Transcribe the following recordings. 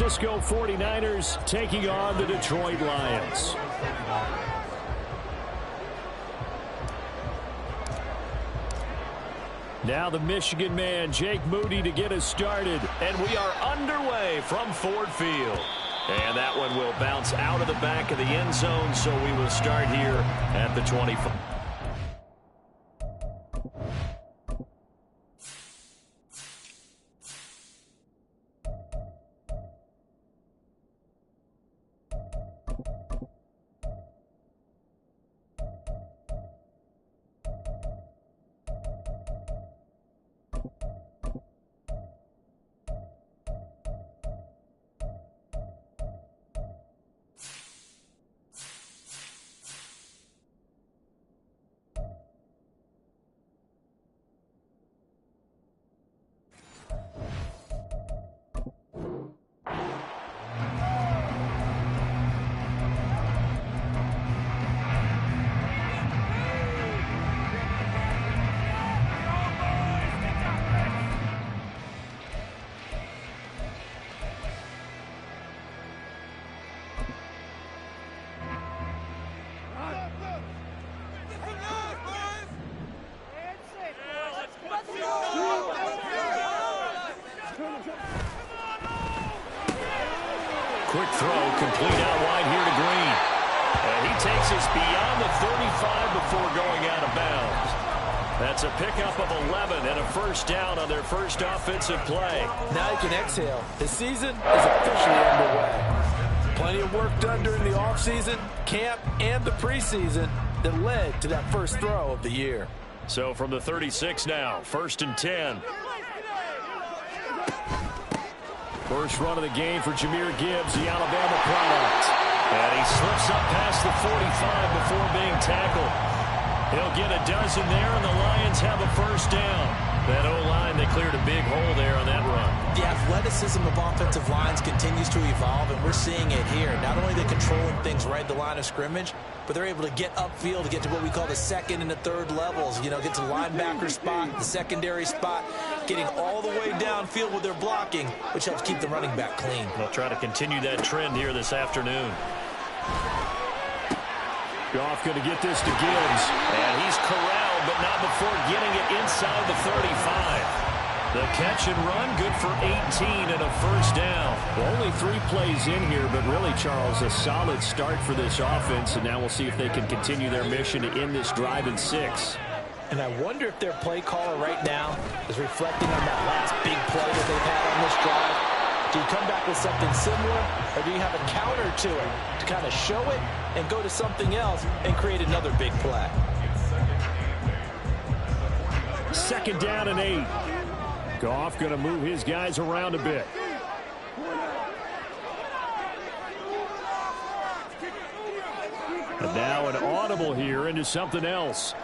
Francisco 49ers taking on the Detroit Lions. Now the Michigan man, Jake Moody, to get us started. And we are underway from Ford Field. And that one will bounce out of the back of the end zone, so we will start here at the 25. Quick throw, complete out wide here to Green. And he takes us beyond the 35 before going out of bounds. That's a pickup of 11 and a first down on their first offensive play. Now you can exhale. The season is officially underway. Plenty of work done during the offseason, camp, and the preseason that led to that first throw of the year. So from the 36 now, 1st and 10. First run of the game for Jahmyr Gibbs, the Alabama product. And he slips up past the 45 before being tackled. He'll get a dozen there, and the Lions have a first down. That O-line, they cleared a big hole there on that run. The athleticism of offensive lines continues to evolve, and we're seeing it here. Not only are they controlling things right at the line of scrimmage, but they're able to get upfield to get to what we call the second and the third levels. You know, get to the linebacker spot, the secondary spot, getting all the way downfield with their blocking, which helps keep the running back clean. They'll try to continue that trend here this afternoon. Goff going to get this to Gibbs. And he's corralled, but not before getting it inside the 35. The catch and run, good for 18 and a first down. Well, only 3 plays in here, but really, Charles, a solid start for this offense. And now we'll see if they can continue their mission to end this drive in 6. And I wonder if their play caller right now is reflecting on that last big play that they've had on this drive. Do you come back with something similar, or do you have a counter to it to kind of show it and go to something else and create another big play? 2nd down and 8. Goff going to move his guys around a bit. And now an audible here into something else.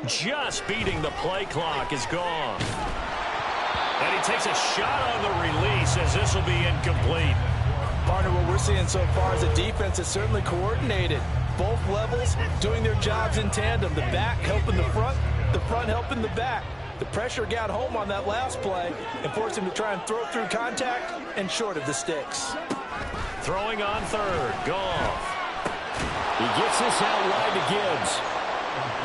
Just beating the play clock is gone. And he takes a shot on the release as this will be incomplete. Partner, what we're seeing so far is a defense that's certainly coordinated. Both levels doing their jobs in tandem. The back helping the front helping the back. The pressure got home on that last play and forced him to try and throw through contact and short of the sticks. Throwing on 3rd, Goff. He gets this out wide to Gibbs.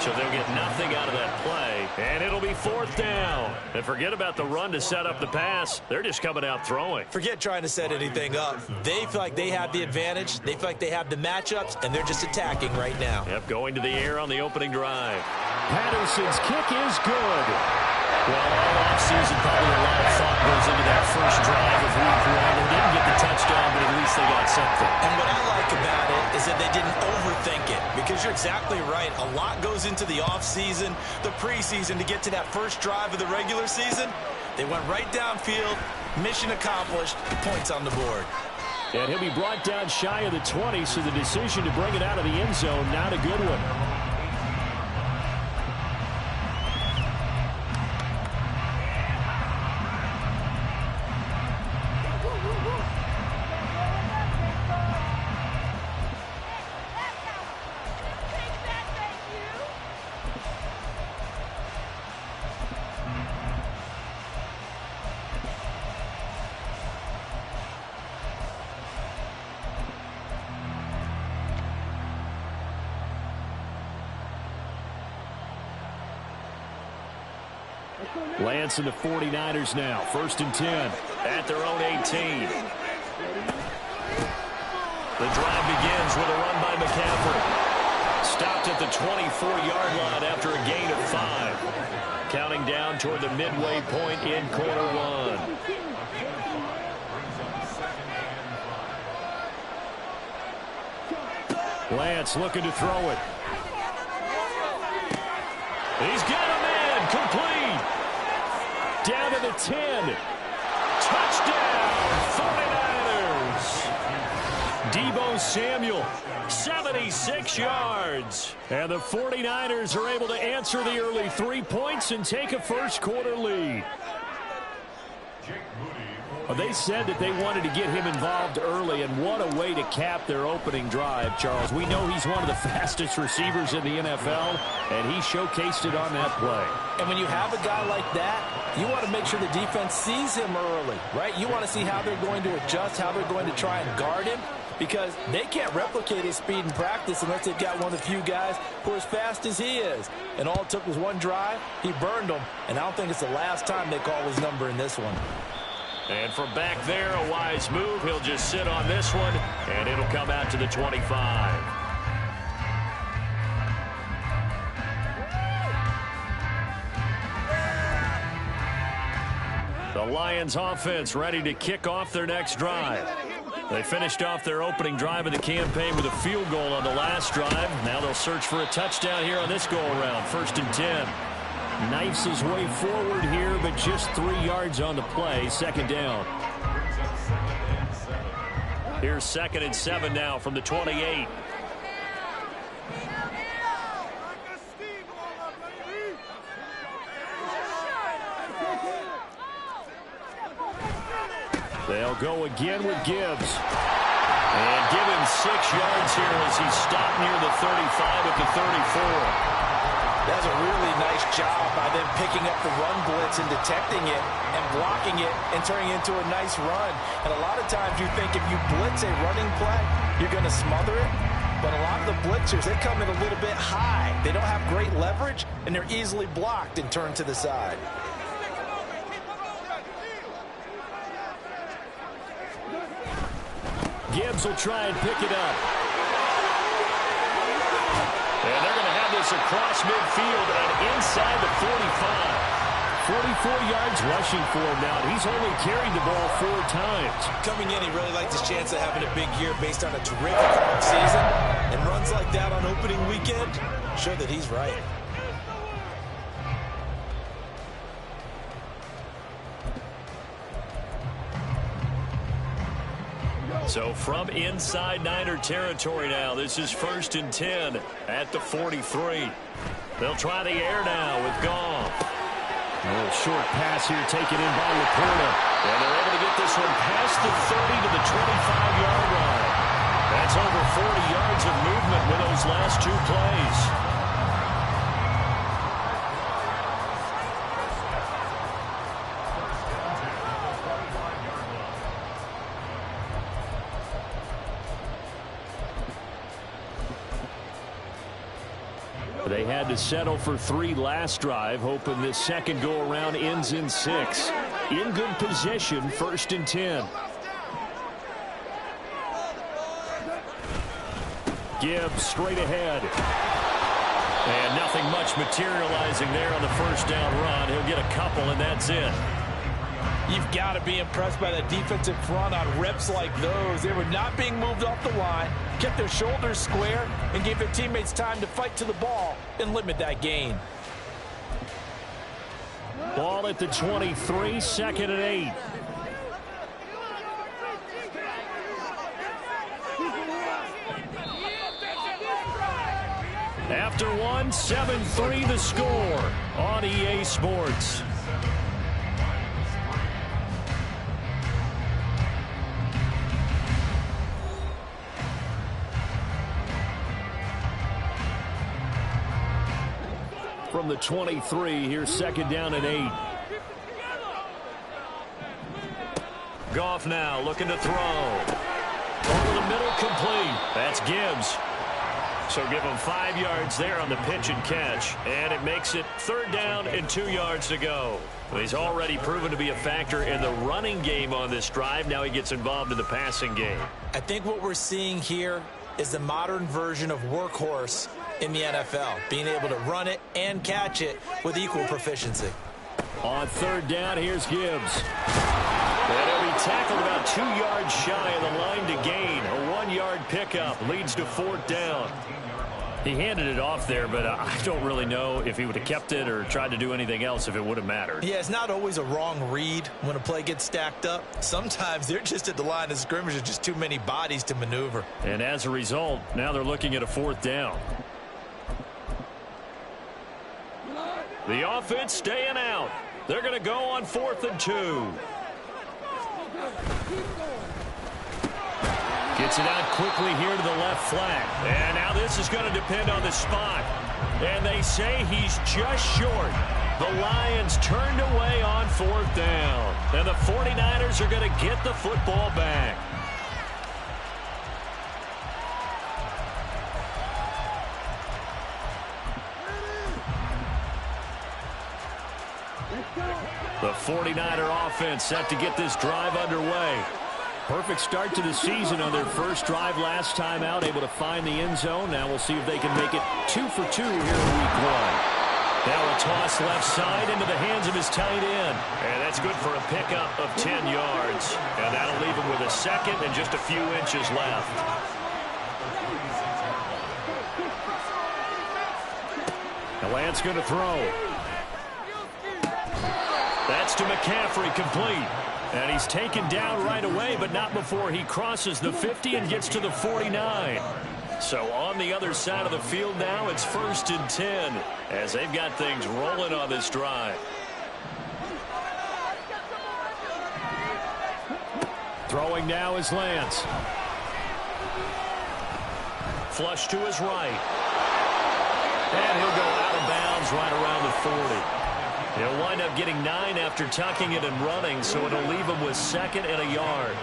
So they'll get nothing out of that play, and it'll be 4th down. And forget about the run to set up the pass. They're just coming out throwing. Forget trying to set anything up. They feel like they have the advantage. They feel like they have the matchups, and they're just attacking right now. Yep, going to the air on the opening drive. Patterson's kick is good. Well, all offseason, probably a lot of thought goes into that first drive of week 1. They didn't get the touchdown, but at least they got something. And what I like about it is that they didn't overthink it, because you're exactly right. A lot goes into the offseason, the preseason to get to that first drive of the regular season. They went right downfield, mission accomplished, points on the board. And he'll be brought down shy of the 20, so the decision to bring it out of the end zone, not a good one. Lance and the 49ers now. 1st and 10 at their own 18. The drive begins with a run by McCaffrey. Stopped at the 24-yard line after a gain of 5. Counting down toward the midway point in quarter one. Lance looking to throw it. He's got him in. Complete. Down to the 10. Touchdown, 49ers. Deebo Samuel, 76 yards. And the 49ers are able to answer the early 3 points and take a first quarter lead. They said that they wanted to get him involved early, and what a way to cap their opening drive, Charles. We know he's one of the fastest receivers in the NFL, and he showcased it on that play. And when you have a guy like that, you want to make sure the defense sees him early, right? You want to see how they're going to adjust, how they're going to try and guard him, because they can't replicate his speed in practice unless they've got one of the few guys who are as fast as he is. And all it took was one drive. He burned them, and I don't think it's the last time they call his number in this one. And from back there, a wise move. He'll just sit on this one, and it'll come out to the 25. The Lions offense ready to kick off their next drive. They finished off their opening drive of the campaign with a field goal on the last drive. Now they'll search for a touchdown here on this go-around. 1st and 10. Knifes his way forward here, but just 3 yards on the play. 2nd down. Here's 2nd and 7 now from the 28. They'll go again with Gibbs. And give him 6 yards here as he stopped near the 35 at the 34. That's a really nice job by them picking up the run blitz and detecting it and blocking it and turning it into a nice run. And a lot of times you think if you blitz a running play, you're going to smother it. But a lot of the blitzers, they come in a little bit high. They don't have great leverage, and they're easily blocked and turned to the side. Gibbs will try and pick it up. And they're going to have this across midfield and inside the 45. 44 yards rushing for him now. He's only carried the ball 4 times. Coming in, he really liked his chance of having a big year based on a terrific long season. And runs like that on opening weekend show that he's right. So from inside Niner territory now, this is 1st and 10 at the 43. They'll try the air now with Goff. A little short pass here taken in by Laporta. And they're able to get this one past the 30 to the 25-yard line. That's over 40 yards of movement with those last 2 plays. They had to settle for 3 last drive, hoping this second go-around ends in 6. In good position, 1st and 10. Gibbs straight ahead. And nothing much materializing there on the 1st down run. He'll get a couple, and that's it. You've got to be impressed by that defensive front on reps like those. They were not being moved off the line, kept their shoulders square, and gave their teammates time to fight to the ball and limit that gain. Ball at the 23, 2nd and 8. After one, 7-3 the score on EA Sports. From the 23, here's 2nd down and 8. Goff now looking to throw. Over the middle, complete. That's Gibbs. So give him 5 yards there on the pitch and catch, and it makes it 3rd down and 2 yards to go. Well, he's already proven to be a factor in the running game on this drive. Now he gets involved in the passing game. I think what we're seeing here is the modern version of workhorse in the NFL, being able to run it and catch it with equal proficiency. On 3rd down, here's Gibbs. And he'll be tackled about 2 yards shy of the line to gain. A 1-yard pickup leads to 4th down. He handed it off there, but I don't really know if he would have kept it or tried to do anything else if it would have mattered. Yeah, it's not always a wrong read when a play gets stacked up. Sometimes they're just at the line of scrimmage. There's just too many bodies to maneuver. And as a result, now they're looking at a 4th down. The offense staying out. They're going to go on 4th and 2. Gets it out quickly here to the left flat. And now this is going to depend on the spot. And they say he's just short. The Lions turned away on 4th down. And the 49ers are going to get the football back. The 49er offense set to get this drive underway. Perfect start to the season on their first drive last time out, able to find the end zone. Now we'll see if they can make it 2 for 2 here in week 1. Now a toss left side into the hands of his tight end. And that's good for a pickup of 10 yards. And that'll leave him with a 2nd and just a few inches left. Now Lance going to throw. That's to McCaffrey, complete. And he's taken down right away, but not before he crosses the 50 and gets to the 49. So on the other side of the field now, it's 1st and 10 as they've got things rolling on this drive. Throwing now is Lance. Flush to his right. And he'll go out of bounds right around the 40. He'll wind up getting 9 after tucking it and running, so it'll leave him with 2nd and a yard.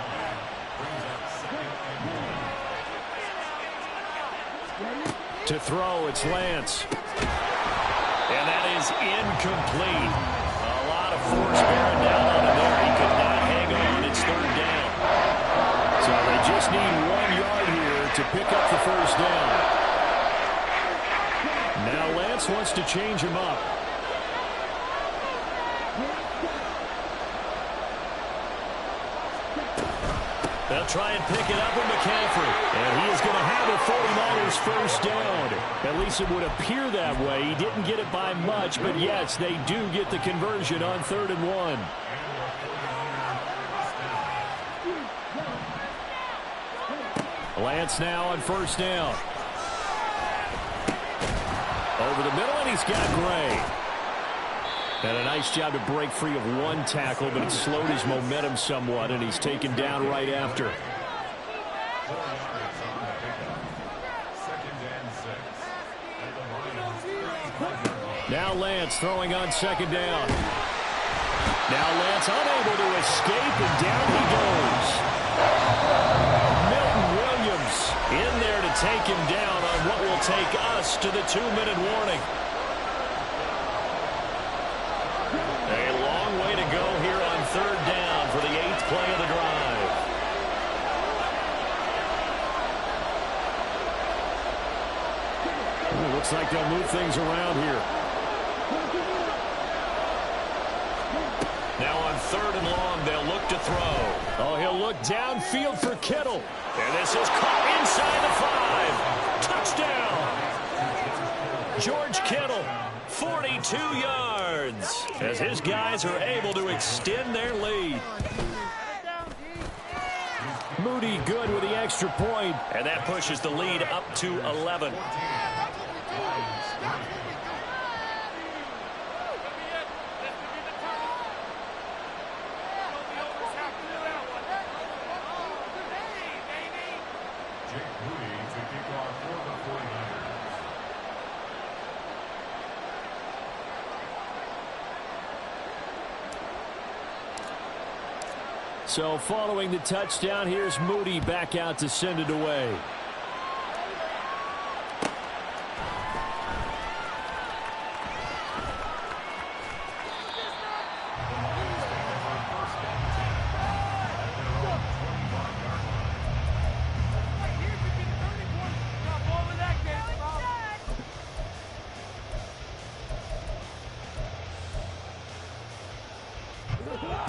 To throw, it's Lance. And that is incomplete. A lot of force bearing down on him there. He could not hang on. It's 3rd down. So they just need 1 yard here to pick up the 1st down. Now Lance wants to change him up. They'll try and pick it up with McCaffrey. And he is going to have a 49ers 1st down. At least it would appear that way. He didn't get it by much, but yes, they do get the conversion on 3rd and 1. Lance now on 1st down. Over the middle, and he's got Gray. And a nice job to break free of 1 tackle, but it slowed his momentum somewhat, and he's taken down right after. Now Lance throwing on 2nd down. Now Lance unable to escape, and down he goes. Milton Williams in there to take him down on what will take us to the 2-minute warning. A long way to go here on 3rd down for the 8th play of the drive. Ooh, looks like they'll move things around here. Now on 3rd and long, they'll look to throw. Oh, he'll look downfield for Kittle. And this is caught inside the 5. Touchdown. George Kittle, 42 yards, as his guys are able to extend their lead. Moody good with the extra point, and that pushes the lead up to 11. So following the touchdown, here's Moody back out to send it away.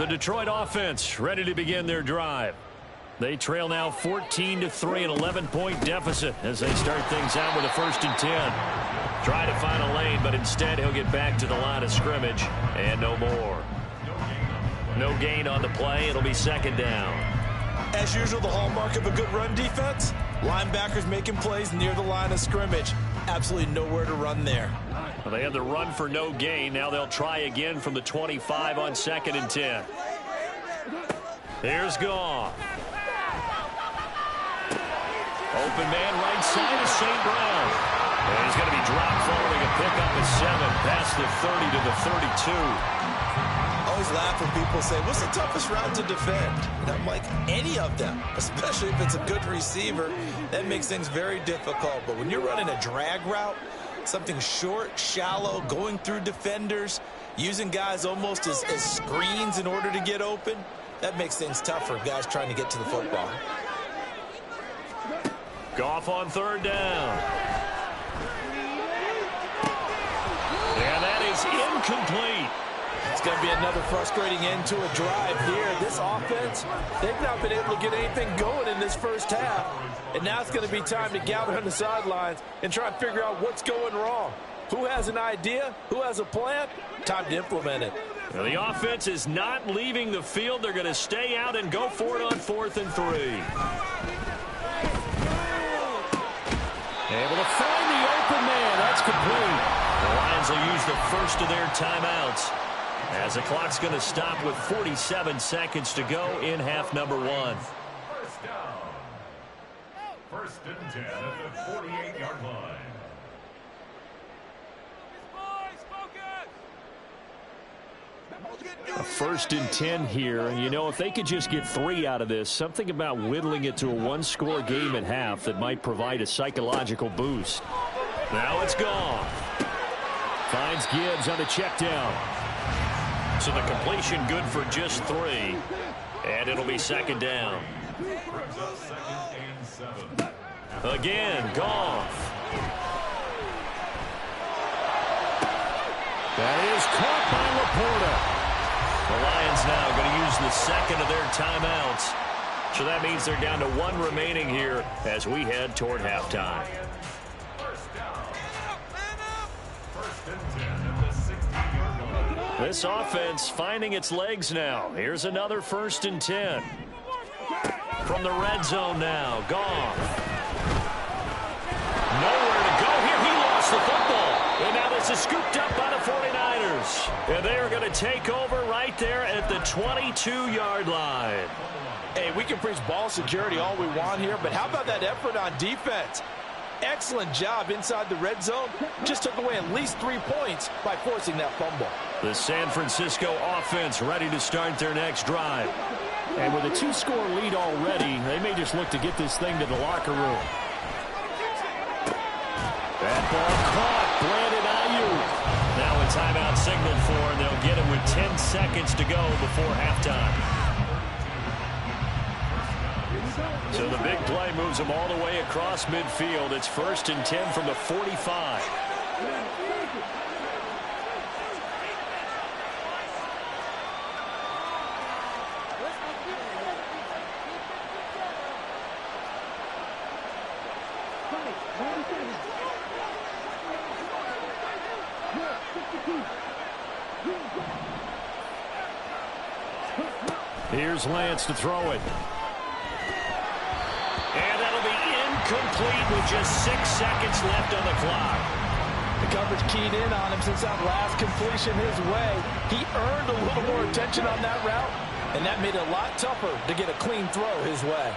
The Detroit offense ready to begin their drive. They trail now 14-3, an 11-point deficit as they start things out with a 1st and 10. Try to find a lane, but instead he'll get back to the line of scrimmage and no more. No gain on the play. It'll be 2nd down. As usual, the hallmark of a good run defense, linebackers making plays near the line of scrimmage. Absolutely nowhere to run there. Well, they had the run for no gain. Now they'll try again from the 25 on 2nd and 10. Here's Goff. Open man right side of St. Brown. And he's going to be dropped following a pickup at 7 past the 30 to the 32. Always laugh when people say, what's the toughest route to defend? And I'm like, any of them, especially if it's a good receiver. That makes things very difficult. But when you're running a drag route, something short, shallow, going through defenders, using guys almost as screens in order to get open, that makes things tough for guys trying to get to the football. Goff on 3rd down. And that is incomplete. It's going to be another frustrating end to a drive here. This offense, they've not been able to get anything going in this first half. And now it's going to be time to gather on the sidelines and try and figure out what's going wrong. Who has an idea? Who has a plan? Time to implement it. Now the offense is not leaving the field. They're going to stay out and go for it on 4th and 3. Able to find the open man. That's complete. The Lions will use the first of their timeouts as the clock's going to stop with 47 seconds to go in half number 1. 1st down. 1st and 10 at the 48-yard line. A 1st and 10 here. You know, if they could just get 3 out of this, something about whittling it to a 1-score game at half that might provide a psychological boost. Now it's Goff. Finds Gibbs on the check down. So the completion good for just 3. And it'll be 2nd down. Again, Goff. That is caught by Laporta. The Lions now going to use the 2nd of their timeouts. So that means they're down to 1 remaining here as we head toward halftime. 1st and 10 at the 60-yard line. This offense finding its legs now. Here's another 1st and 10. From the red zone now, Goff. Nowhere to go here. He lost the football. And now this is scooped up by the 49ers. And they are going to take over right there at the 22-yard line. Hey, we can preach ball security all we want here, but how about that effort on defense? Excellent job inside the red zone. Just took away at least 3 points by forcing that fumble. The San Francisco offense ready to start their next drive. And with a 2-score lead already, they may just look to get this thing to the locker room. That ball caught. Brandon Ayuk. Now a timeout signaled for, and they'll get him with 10 seconds to go before halftime. So the big play moves them all the way across midfield. It's 1st and 10 from the 45. Here's Lance to throw it. And that'll be incomplete with just 6 seconds left on the clock. The coverage keyed in on him since that last completion his way. He earned a little more attention on that route, and that made it a lot tougher to get a clean throw his way.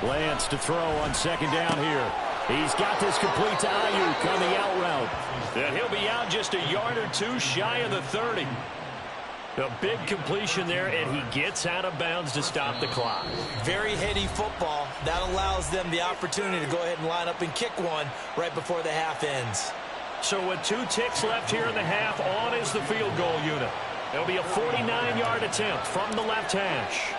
Lance to throw on 2nd down here. He's got this complete to Ayuk on the out route. And he'll be out just a yard or 2 shy of the 30. A big completion there, and he gets out of bounds to stop the clock. Very heady football. That allows them the opportunity to go ahead and line up and kick one right before the half ends. So with 2 ticks left here in the half, on is the field goal unit. It'll be a 49-yard attempt from the left hash.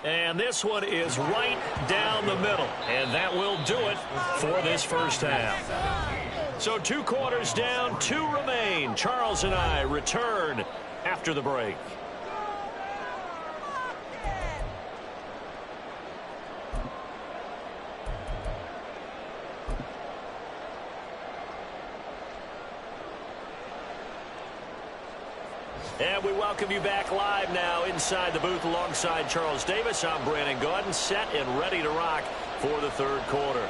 And this one is right down the middle. And that will do it for this first half. So 2 quarters down, 2 remain. Charles and I return after the break. And we welcome you back live now inside the booth alongside Charles Davis. I'm Brandon Gaudin, set and ready to rock for the third quarter.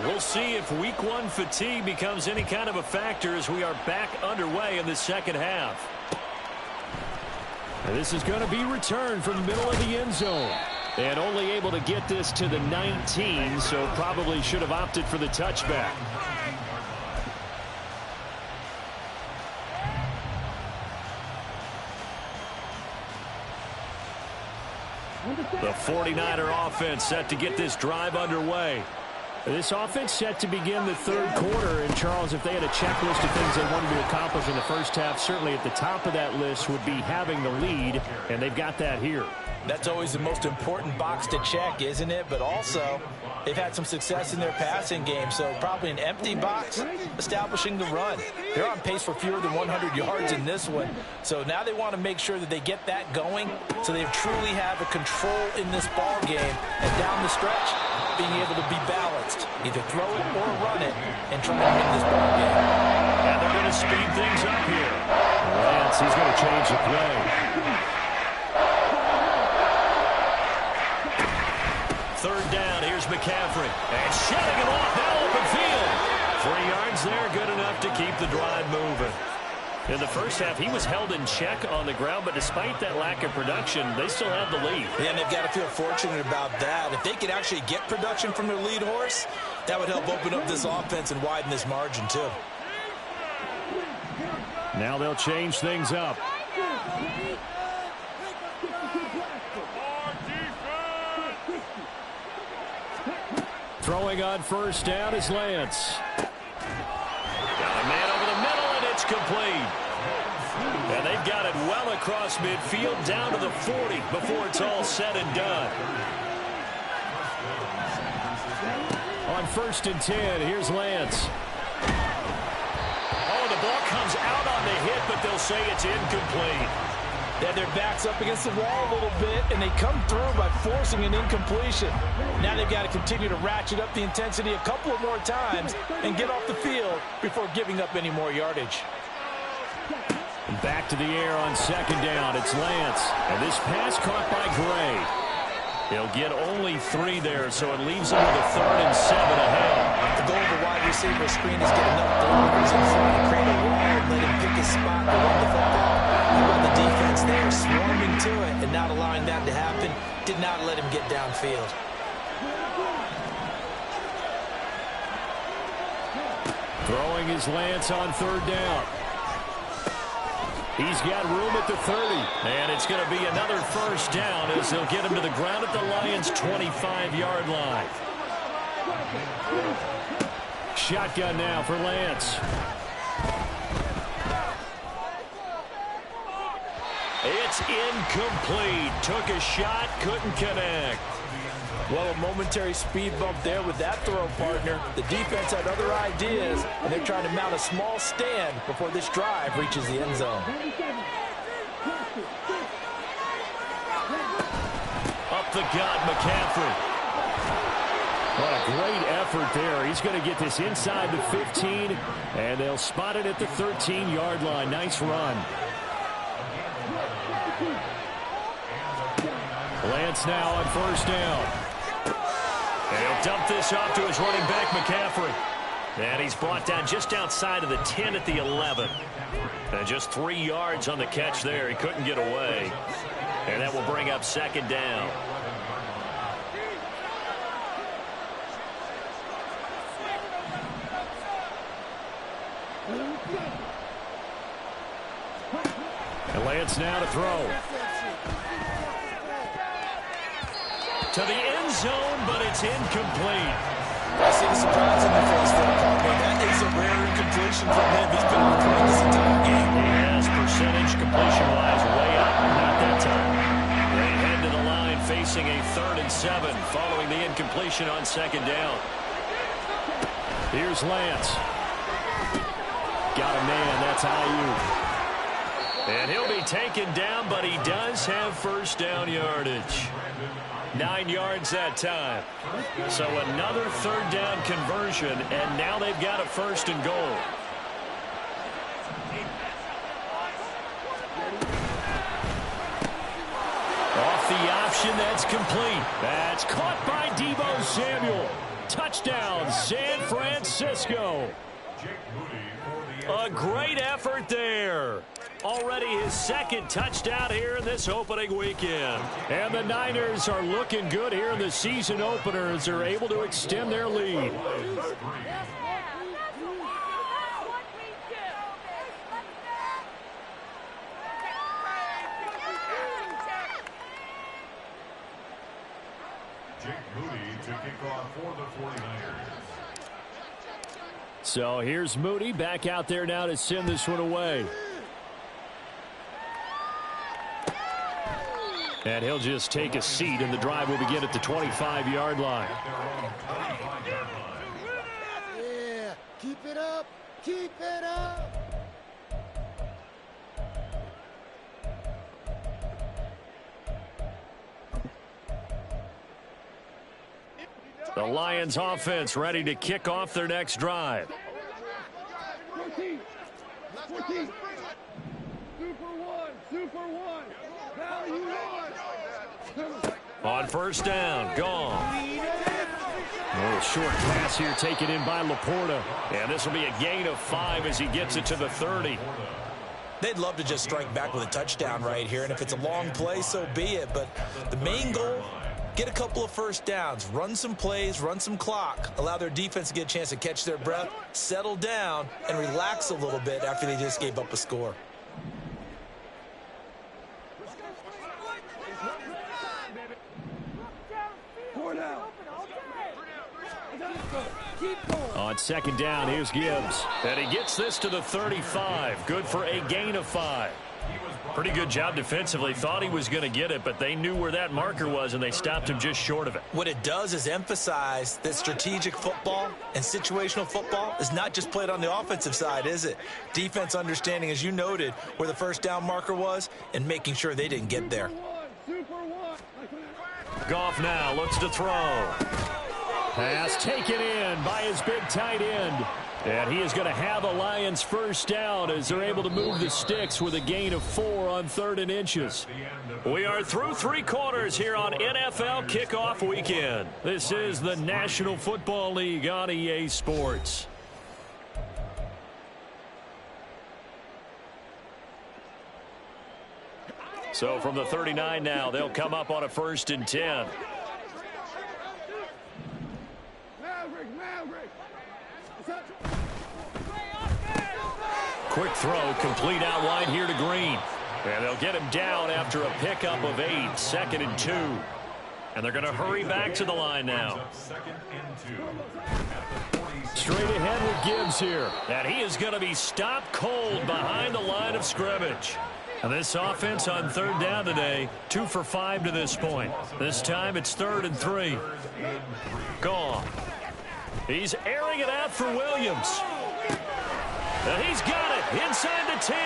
We'll see if week 1 fatigue becomes any kind of a factor as we are back underway in the second half. And this is going to be returned from the middle of the end zone. And only able to get this to the 19, so probably should have opted for the touchback. The 49er offense set to get this drive underway. This offense set to begin the third quarter. And, Charles, if they had a checklist of things they wanted to accomplish in the first half, certainly at the top of that list would be having the lead, and they've got that here. That's always the most important box to check, isn't it? But also, they've had some success in their passing game, so probably an empty box establishing the run. They're on pace for fewer than 100 yards in this one. So now they want to make sure that they get that going so they truly have a control in this ball game. And down the stretch, being able to be balanced. Either throw it or run it and try to win this ball game. And they're going to speed things up here. Lance, he's going to change the play. Third down, here's McCaffrey. And shutting it off, now open field. 3 yards there, good enough to keep the drive moving. In the first half, he was held in check on the ground, but despite that lack of production, they still have the lead. Yeah, and they've got to feel fortunate about that. If they could actually get production from their lead horse, that would help open up this offense and widen this margin, too. Now they'll change things up. Throwing on first down is Lance. Got a man over the middle, and it's complete. And they've got it well across midfield down to the 40 before it's all said and done. On 1st and 10, here's Lance. Oh, the ball comes out on the hit, but they'll say it's incomplete. Yeah, their back's up against the wall a little bit, and they come through by forcing an incompletion. Now they've got to continue to ratchet up the intensity a couple of more times and get off the field before giving up any more yardage. Back to the air on 2nd down. It's Lance. And this pass caught by Gray. He'll get only 3 there, so it leaves him with a 3rd and 7 ahead. The goal of a wide receiver screen is get enough blockers in front and create a wall and let him pick his spot to run the football. How about the defense there swarming to it and not allowing that to happen? Did not let him get downfield. Throwing is Lance on 3rd down. He's got room at the 30. And it's going to be another first down as they'll get him to the ground at the Lions' 25-yard line. Shotgun now for Lance. It's incomplete. Took a shot, couldn't connect. Well, a momentary speed bump there with that throw, partner. The defense had other ideas, and they're trying to mount a small stand before this drive reaches the end zone. Up the gut, McCaffrey. What a great effort there. He's going to get this inside the 15, and they'll spot it at the 13-yard line. Nice run. Lance now on 1st down. And he'll dump this off to his running back, McCaffrey. And he's brought down just outside of the 10 at the 11. And just 3 yards on the catch there. He couldn't get away. And that will bring up 2nd down. And Lance now to throw. To the end zone, but it's incomplete. I see the surprise in the face there, Paul. Man, that is a rare incompletion from him. He's been on point this entire game. He has percentage completion-wise way up. Not that time. They head to the line facing a 3rd and 7 following the incompletion on 2nd down. Here's Lance. Got a man. That's Ayuk. And he'll be taken down, but he does have 1st down yardage. 9 yards that time. So another 3rd down conversion, and now they've got a 1st and goal. Off the option, that's complete. That's caught by Deebo Samuel. Touchdown, San Francisco. A great effort there. Already his 2nd touchdown here in this opening weekend. And the Niners are looking good here in the season opener as they're able to extend their lead. So here's Moody back out there now to send this one away. And he'll just take a seat, and the drive will begin at the 25-yard line. Yeah, keep it up, keep it up. The Lions offense ready to kick off their next drive. 14. Super one. Value one. On 1st down, gone. A little short pass here taken in by Laporta. And this will be a gain of 5 as he gets it to the 30. They'd love to just strike back with a touchdown right here, and if it's a long play, so be it. But the main goal, get a couple of 1st downs, run some plays, run some clock, allow their defense to get a chance to catch their breath, settle down, and relax a little bit after they just gave up a score. On 2nd down, here's Gibbs. And he gets this to the 35. Good for a gain of 5. Pretty good job defensively. Thought he was going to get it, but they knew where that marker was, and they stopped him just short of it. What it does is emphasize that strategic football and situational football is not just played on the offensive side, is it? Defense understanding, as you noted, where the 1st down marker was and making sure they didn't get there. Goff now looks to throw. Pass taken in by his big tight end. And he is going to have a Lions 1st down as they're able to move the sticks with a gain of 4 on 3rd and inches. We are through 3 quarters here on NFL Kickoff Weekend. This is the National Football League on EA Sports. So from the 39 now, they'll come up on a 1st and 10. Quick throw, complete out wide here to Green. And they'll get him down after a pickup of 8, 2nd and 2. And they're going to hurry back to the line now. Straight ahead with Gibbs here. And he is going to be stopped cold behind the line of scrimmage. And this offense on 3rd down today, 2 for 5 to this point. This time it's 3rd and 3. Gone. He's airing it out for Williams. And he's got it inside the 10.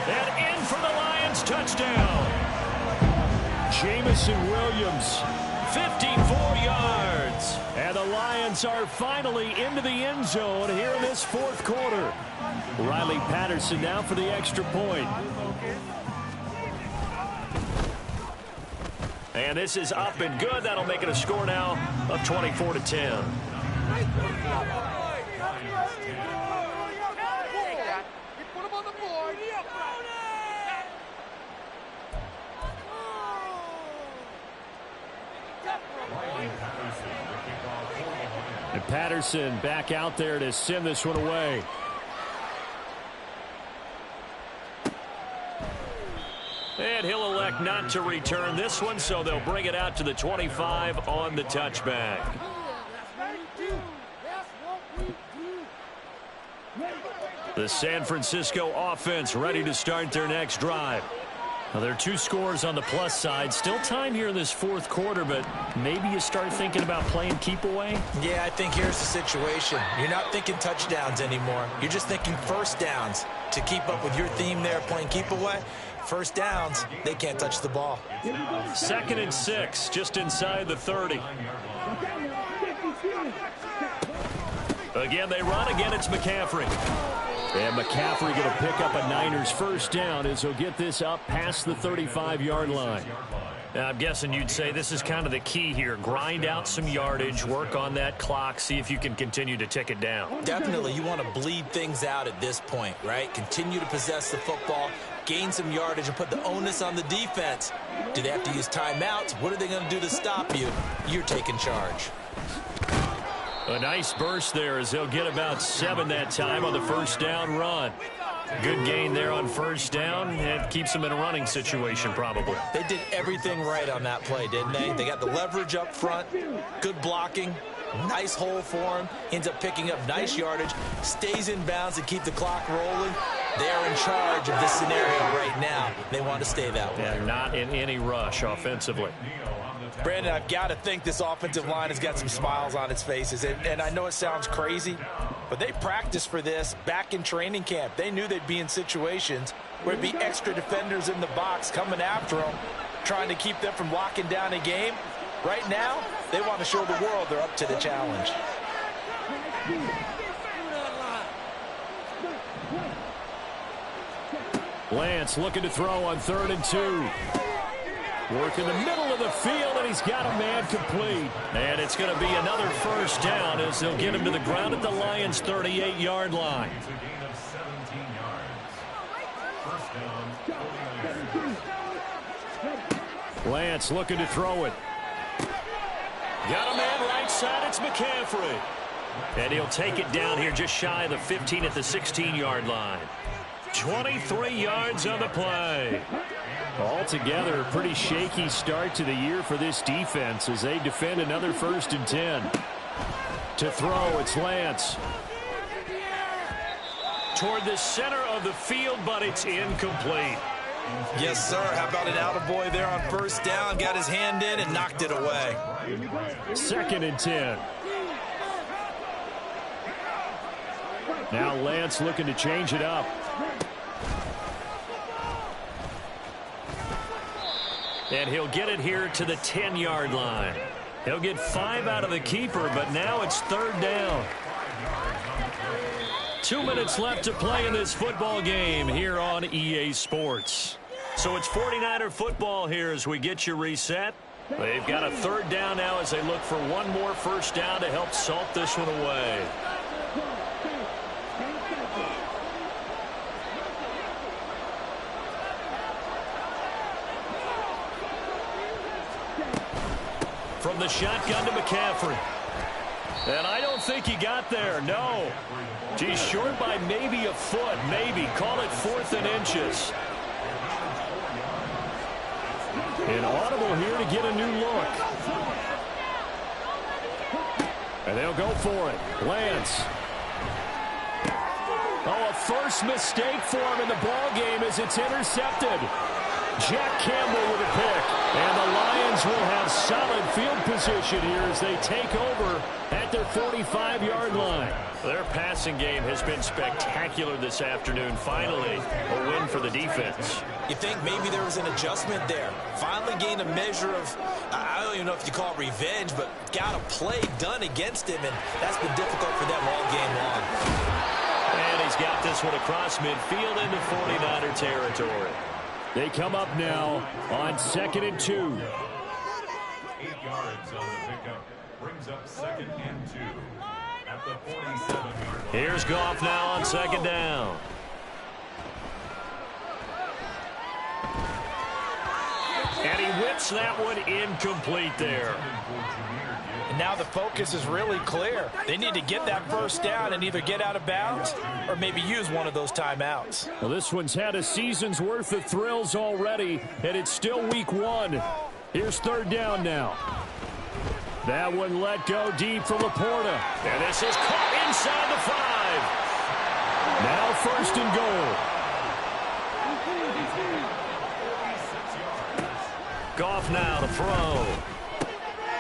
And in for the Lions touchdown. Jamison Williams, 54 yards. And the Lions are finally into the end zone here in this 4th quarter. Riley Patterson now for the extra point. And this is up and good. That'll make it a score now of 24-10. And Patterson back out there to send this one away. And he'll elect not to return this one, so they'll bring it out to the 25 on the touchback. The San Francisco offense ready to start their next drive. Now, there are 2 scores on the plus side. Still time here in this fourth quarter, but maybe you start thinking about playing keep away? Yeah, I think here's the situation. You're not thinking touchdowns anymore. You're just thinking first downs. To keep up with your theme there, playing keep away, first downs, they can't touch the ball. 2nd and 6, just inside the 30. Again, they run. Again, it's McCaffrey. And McCaffrey going to pick up a Niners first down as he'll get this up past the 35-yard line. Now, I'm guessing you'd say this is kind of the key here. Grind out some yardage, work on that clock, see if you can continue to tick it down. Definitely, you want to bleed things out at this point, right? Continue to possess the football, gain some yardage, and put the onus on the defense. Do they have to use timeouts? What are they going to do to stop you? You're taking charge. A nice burst there as they'll get about 7 that time on the first down run. Good gain there on first down, and keeps them in a running situation probably. They did everything right on that play, didn't they? They got the leverage up front, good blocking, nice hole for him, ends up picking up nice yardage, stays in bounds and keep the clock rolling. They're in charge of this scenario right now. They want to stay that way. They're not in any rush offensively. Brandon, I've got to think this offensive line has got some smiles on its faces. And I know it sounds crazy, but they practiced for this back in training camp. They knew they'd be in situations where it'd be extra defenders in the box coming after them, trying to keep them from locking down a game. Right now, they want to show the world they're up to the challenge. Lance looking to throw on 3rd and 2. Work in the middle of the field, and he's got a man complete. And it's going to be another first down as they'll get him to the ground at the Lions' 38-yard line. Lance looking to throw it. Got a man right side. It's McCaffrey. And he'll take it down here just shy of the 15 at the 16-yard line. 23 yards on the play. Altogether, a pretty shaky start to the year for this defense as they defend another 1st and 10. To throw, it's Lance. Toward the center of the field, but it's incomplete. Yes, sir. How about an attaboy there on first down? Got his hand in and knocked it away. 2nd and 10. Now Lance looking to change it up. And he'll get it here to the 10-yard line. He'll get 5 out of the keeper, but now it's 3rd down. 2 minutes left to play in this football game here on EA Sports. So it's 49er football here as we get you reset. They've got a 3rd down now as they look for one more first down to help salt this one away. From the shotgun to McCaffrey. And I don't think he got there, no. He's short by maybe a foot, maybe. Call it 4th and inches. Inaudible here to get a new look. And they'll go for it. Lance. Oh, a first mistake for him in the ball game as it's intercepted. Jack Campbell with a pick. And the Lions will have solid field position here as they take over at their 45-yard line. Their passing game has been spectacular this afternoon. Finally, a win for the defense. You think maybe there was an adjustment there. Finally gained a measure of, I don't even know if you call it revenge, but got a play done against him, and that's been difficult for them all game long. And he's got this one across midfield into 49er territory. They come up now on 2nd and 2. 8 yards on the pickup. Brings up 2nd and 2 at the 47-yard line. Here's Goff now on 2nd down. And he whips that one incomplete there. And now the focus is really clear. They need to get that first down and either get out of bounds or maybe use one of those timeouts. Well, this one's had a season's worth of thrills already, and it's still week 1. Here's 3rd down now. That one let go deep for Laporta. And this is caught inside the 5. Now first and goal. Goff now to throw.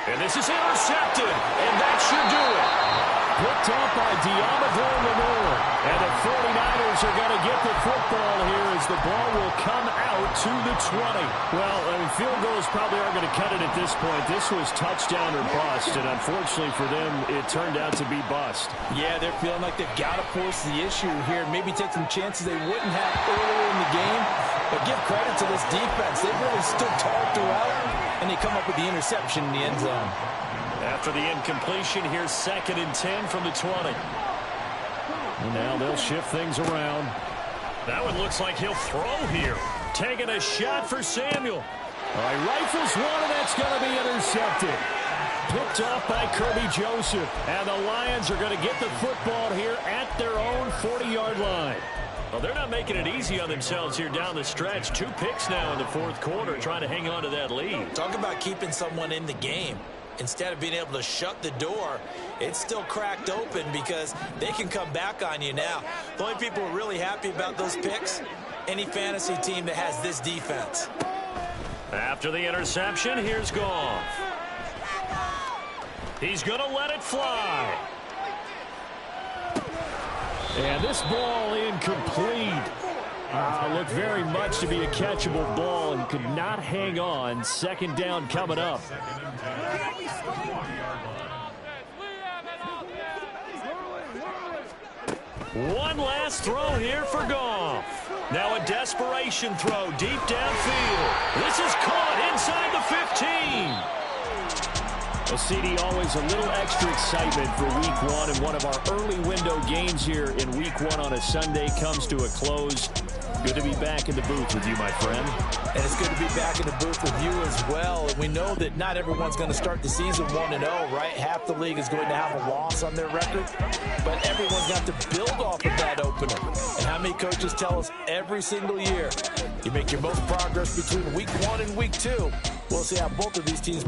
And this is intercepted. And that should do it. Picked up by Diamador Lenore. And the 49ers are going to get the football here as the ball will come out to the 20. Well, I mean, field goals probably aren't going to cut it at this point. This was touchdown or bust, and unfortunately for them, it turned out to be bust. Yeah, they're feeling like they've got to force the issue here. Maybe take some chances they wouldn't have earlier in the game. But give credit to this defense. They've really stood tall throughout, and they come up with the interception in the end zone. After the incompletion, here's 2nd and 10 from the 20. And now they'll shift things around. That one looks like he'll throw here. Taking a shot for Samuel. All right, rifles one, and that's going to be intercepted. Picked off by Kirby Joseph. And the Lions are going to get the football here at their own 40-yard line. Well, they're not making it easy on themselves here down the stretch. 2 picks now in the 4th quarter, trying to hang on to that lead. Talk about keeping someone in the game. Instead of being able to shut the door, it's still cracked open because they can come back on you now. The only people who are really happy about those picks, any fantasy team that has this defense. After the interception, here's Goff. He's going to let it fly. And this ball incomplete. Looked very much to be a catchable ball and could not hang on. 2nd down coming up. One last throw here for Goff. Now a desperation throw deep downfield. This is caught inside the 15. Well, CD, always a little extra excitement for Week 1, and one of our early window games here in Week 1 on a Sunday comes to a close. Good to be back in the booth with you, my friend. And it's good to be back in the booth with you as well. And we know that not everyone's going to start the season 1-0, right? Half the league is going to have a loss on their record. But everyone's got to build off of that opener. And how many coaches tell us every single year, you make your most progress between Week 1 and Week 2. We'll see how both of these teams